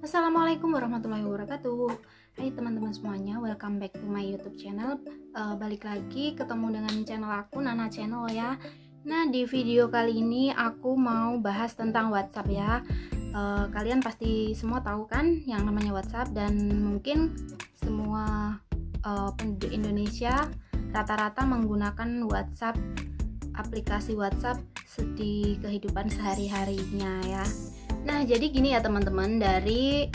Assalamualaikum warahmatullahi wabarakatuh. Hai teman-teman semuanya, welcome back to my YouTube channel. Balik lagi ketemu dengan channel aku, Nana Channel ya. Nah, di video kali ini aku mau bahas tentang WhatsApp ya. Kalian pasti semua tahu kan yang namanya WhatsApp, dan mungkin semua penduduk Indonesia rata-rata menggunakan WhatsApp, aplikasi WhatsApp di kehidupan sehari-harinya ya. Nah, jadi gini ya teman-teman, dari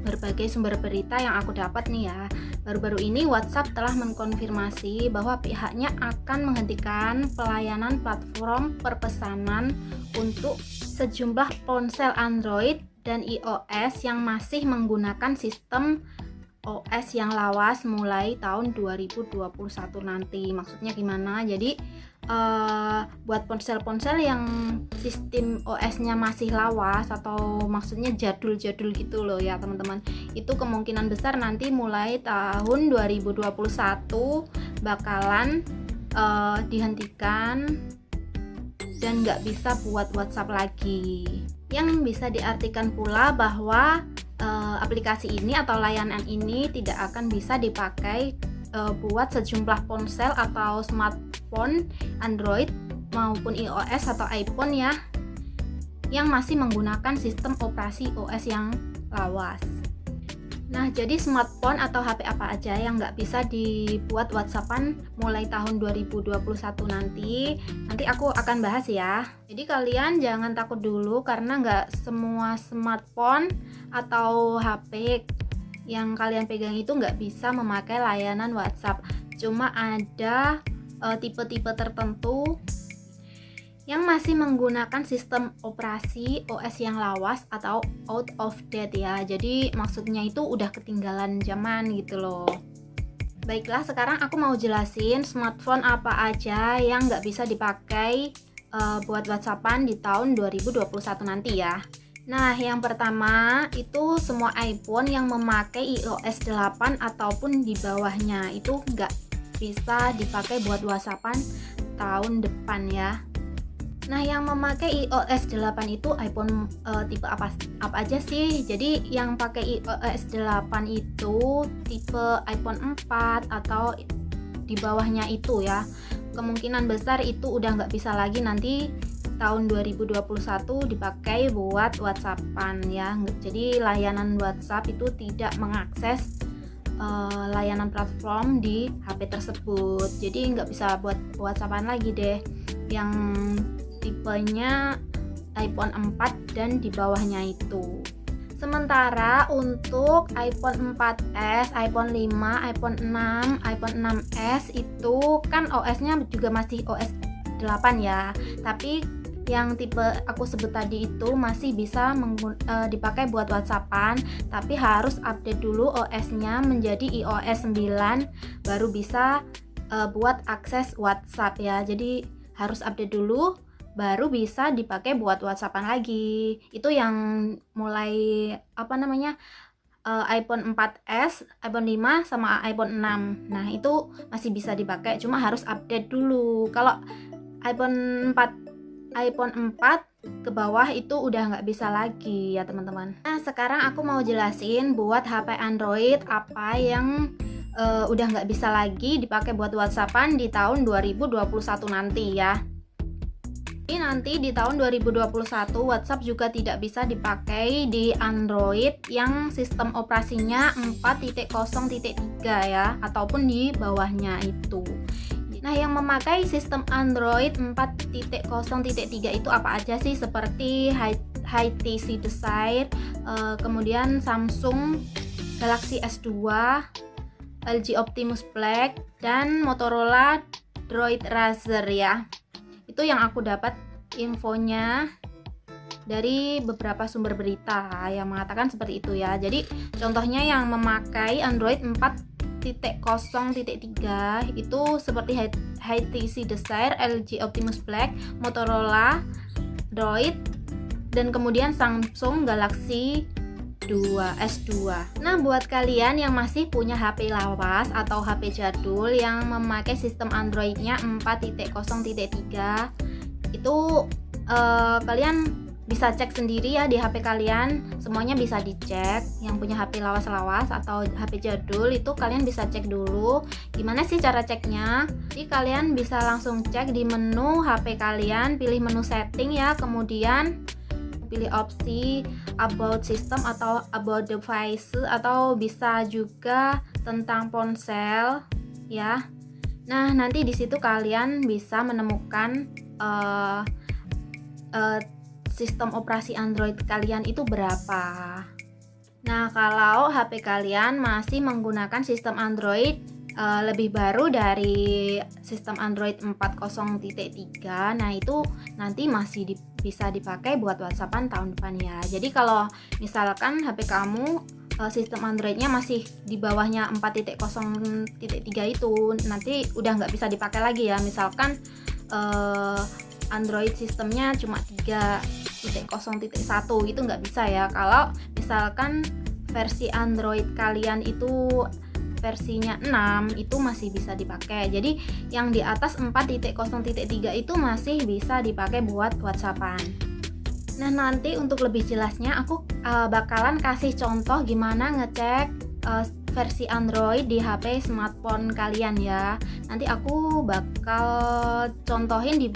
berbagai sumber berita yang aku dapat nih ya, baru-baru ini WhatsApp telah mengkonfirmasi bahwa pihaknya akan menghentikan pelayanan platform perpesanan untuk sejumlah ponsel Android dan iOS yang masih menggunakan sistem OS yang lawas mulai tahun 2021 nanti. Maksudnya gimana? Jadi buat ponsel-ponsel yang sistem OS-nya masih lawas atau maksudnya jadul-jadul gitu loh ya teman-teman, itu kemungkinan besar nanti mulai tahun 2021 bakalan dihentikan dan nggak bisa buat WhatsApp lagi. Yang bisa diartikan pula bahwa aplikasi ini atau layanan ini tidak akan bisa dipakai buat sejumlah ponsel atau smartphone Android maupun iOS atau iPhone ya, yang masih menggunakan sistem operasi OS yang lawas. Nah, jadi smartphone atau HP apa aja yang nggak bisa dibuat WhatsAppan mulai tahun 2021 nanti aku akan bahas ya. Jadi kalian jangan takut dulu, karena nggak semua smartphone atau HP yang kalian pegang itu nggak bisa memakai layanan WhatsApp. Cuma ada tipe-tipe tertentu yang masih menggunakan sistem operasi OS yang lawas atau out of date ya. Jadi maksudnya itu udah ketinggalan zaman gitu loh. Baiklah, sekarang aku mau jelasin smartphone apa aja yang nggak bisa dipakai buat WhatsAppan di tahun 2021 nanti ya. Nah, yang pertama itu semua iPhone yang memakai iOS 8 ataupun di bawahnya itu nggak bisa dipakai buat WhatsAppan tahun depan ya. Nah, yang memakai iOS 8 itu iPhone tipe apa aja sih? Jadi yang pakai iOS 8 itu tipe iPhone 4 atau di bawahnya itu ya. Kemungkinan besar itu udah nggak bisa lagi nanti tahun 2021 dipakai buat WhatsAppan ya. Jadi layanan WhatsApp itu tidak mengakses layanan platform di HP tersebut. Jadi nggak bisa buat WhatsAppan lagi deh yang tipenya iPhone 4 dan di bawahnya itu. Sementara untuk iPhone 4S, iPhone 5, iPhone 6, iPhone 6s itu kan OS-nya juga masih OS 8 ya. Tapi yang tipe aku sebut tadi itu masih bisa dipakai buat WhatsAppan, tapi harus update dulu OS-nya menjadi iOS 9 baru bisa buat akses WhatsApp ya. Jadi harus update dulu baru bisa dipakai buat WhatsAppan lagi. Itu yang mulai iPhone 4S, iPhone 5 sama iPhone 6. Nah, itu masih bisa dipakai, cuma harus update dulu. Kalau iPhone 4 ke bawah itu udah nggak bisa lagi ya teman-teman. Nah, sekarang aku mau jelasin buat HP Android apa yang udah nggak bisa lagi dipakai buat WhatsAppan di tahun 2021 nanti ya. Jadi nanti di tahun 2021 WhatsApp juga tidak bisa dipakai di Android yang sistem operasinya 4.0.3 ya, ataupun di bawahnya itu. Nah, yang memakai sistem Android 4.0.3 itu apa aja sih? Seperti HTC Desire, kemudian Samsung Galaxy S2, LG Optimus Black, dan Motorola Droid Razer ya. Itu yang aku dapat infonya dari beberapa sumber berita yang mengatakan seperti itu ya. Jadi contohnya yang memakai Android 4.0.3 itu seperti HTC Desire, LG Optimus Black, Motorola Droid, dan kemudian Samsung Galaxy S2. Nah, buat kalian yang masih punya HP lawas atau HP jadul yang memakai sistem Androidnya 4.0.3 itu kalian bisa cek sendiri ya di HP kalian, semuanya bisa dicek. Yang punya HP lawas-lawas atau HP jadul itu kalian bisa cek dulu. Gimana sih cara ceknya? Jadi kalian bisa langsung cek di menu HP kalian, pilih menu setting ya, kemudian pilih opsi about system atau about device, atau bisa juga tentang ponsel ya. Nah, nanti di situ kalian bisa menemukan sistem operasi Android kalian itu berapa. Nah, kalau HP kalian masih menggunakan sistem Android lebih baru dari sistem Android 4.0.3, nah itu nanti masih bisa dipakai buat WhatsAppan tahun depan ya. Jadi kalau misalkan HP kamu sistem Androidnya masih di bawahnya 4.0.3 itu, nanti udah nggak bisa dipakai lagi ya. Misalkan Android sistemnya cuma 3.0.1 itu nggak bisa ya. Kalau misalkan versi Android kalian itu versinya 6 itu masih bisa dipakai. Jadi yang di atas 4.0.3 itu masih bisa dipakai buat WhatsAppan. Nah, nanti untuk lebih jelasnya aku bakalan kasih contoh gimana ngecek versi Android di HP smartphone kalian ya. Nanti aku bakal contohin di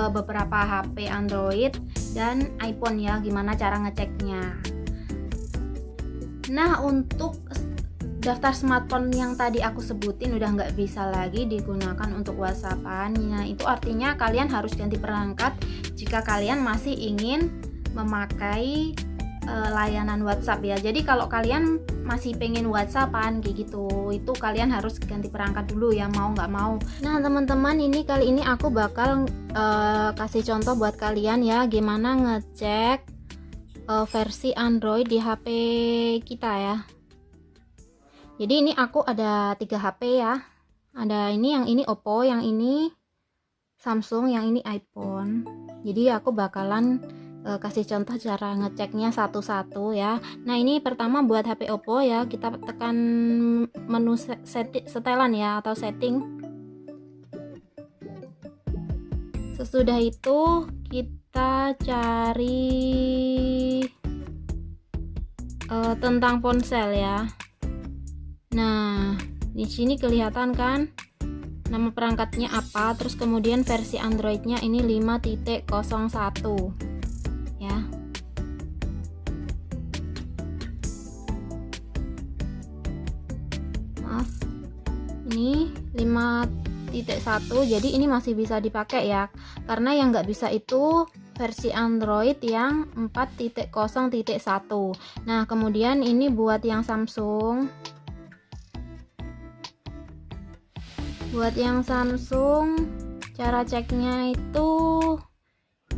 beberapa HP Android dan iPhone ya, gimana cara ngeceknya. Nah, untuk daftar smartphone yang tadi aku sebutin udah nggak bisa lagi digunakan untuk WhatsAppan. Nah, itu artinya kalian harus ganti perangkat jika kalian masih ingin memakai layanan WhatsApp ya. Jadi kalau kalian masih pengen WhatsAppan kayak gitu, itu kalian harus ganti perangkat dulu ya, mau nggak mau. Nah, teman-teman, kali ini aku bakal kasih contoh buat kalian ya, gimana ngecek versi Android di HP kita ya. Jadi ini aku ada 3 HP ya. Ada yang ini Oppo, yang ini Samsung, yang ini iPhone. Jadi aku bakalan kasih contoh cara ngeceknya satu-satu ya. Nah, ini pertama buat HP Oppo ya, kita tekan menu setelan ya atau setting. Sesudah itu kita cari tentang ponsel ya. Nah, di sini kelihatan kan nama perangkatnya apa, terus kemudian versi Androidnya ini 5.01 ya. Maaf, ini 5.1, jadi ini masih bisa dipakai ya, karena yang nggak bisa itu versi Android yang 4.0.1. Nah, kemudian ini buat yang Samsung. Buat yang Samsung, cara ceknya itu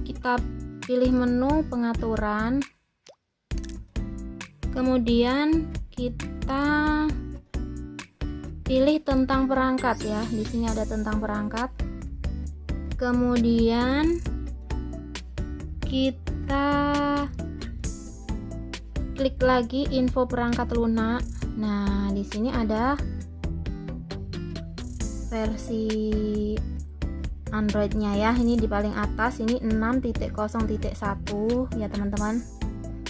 kita pilih menu pengaturan, kemudian kita pilih tentang perangkat ya. Di sini ada tentang perangkat. Kemudian kita klik lagi info perangkat lunak. Nah, di sini ada versi Androidnya ya, ini di paling atas, ini 6.0.1 ya teman-teman.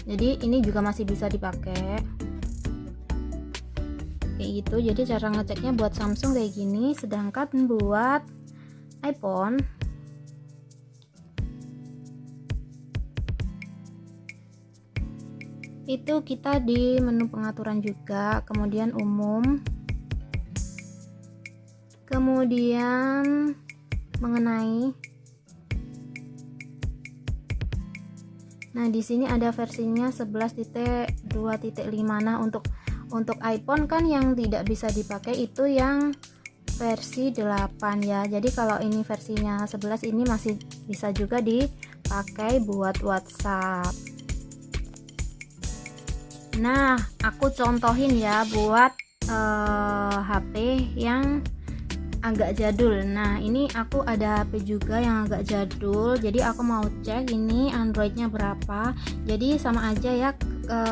Jadi ini juga masih bisa dipakai kayak gitu. Jadi cara ngeceknya buat Samsung kayak gini, sedangkan buat iPhone itu kita di menu pengaturan juga, kemudian umum, kemudian mengenai. Nah, di sini ada versinya 11.2.5. Nah, untuk iPhone kan yang tidak bisa dipakai itu yang versi 8 ya. Jadi kalau ini versinya 11, ini masih bisa juga dipakai buat WhatsApp. Nah, aku contohin ya buat HP yang agak jadul. Nah, ini aku ada HP juga yang agak jadul, jadi aku mau cek ini Androidnya berapa. Jadi sama aja ya,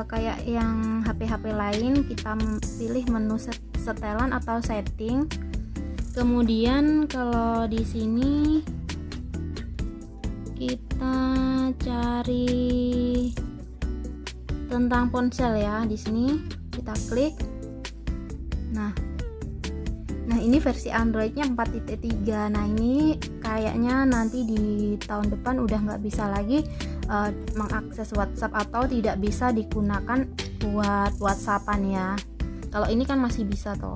kayak yang HP-HP lain, kita pilih menu setelan atau setting. Kemudian kalau di sini kita cari tentang ponsel ya. Di sini kita klik. Nah ini versi Androidnya 4.3. Nah ini kayaknya nanti di tahun depan udah nggak bisa lagi mengakses WhatsApp atau tidak bisa digunakan buat WhatsAppan ya. Kalau ini kan masih bisa toh,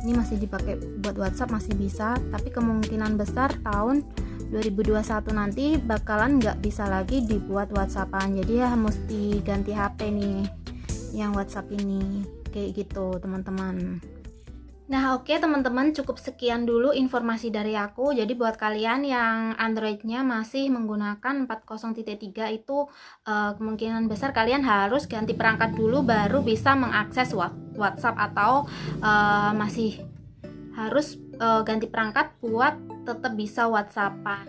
ini masih dipakai buat WhatsApp, masih bisa, tapi kemungkinan besar tahun 2021 nanti bakalan nggak bisa lagi dibuat WhatsAppan. Jadi ya mesti ganti HP nih yang WhatsApp ini, kayak gitu teman-teman. Nah oke teman-teman, cukup sekian dulu informasi dari aku. Jadi buat kalian yang Androidnya masih menggunakan 4.0.3 itu kemungkinan besar kalian harus ganti perangkat dulu baru bisa mengakses WhatsApp, atau masih harus ganti perangkat buat tetap bisa WhatsAppan.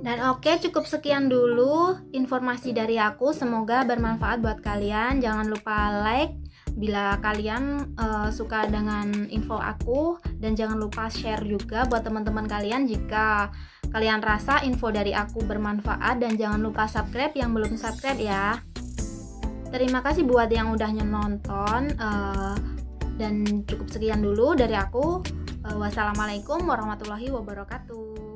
Dan oke, cukup sekian dulu informasi dari aku. Semoga bermanfaat buat kalian. Jangan lupa like bila kalian suka dengan info aku, dan jangan lupa share juga buat teman-teman kalian jika kalian rasa info dari aku bermanfaat, dan jangan lupa subscribe yang belum subscribe ya. Terima kasih buat yang udah nonton, dan cukup sekian dulu dari aku. Wassalamualaikum warahmatullahi wabarakatuh.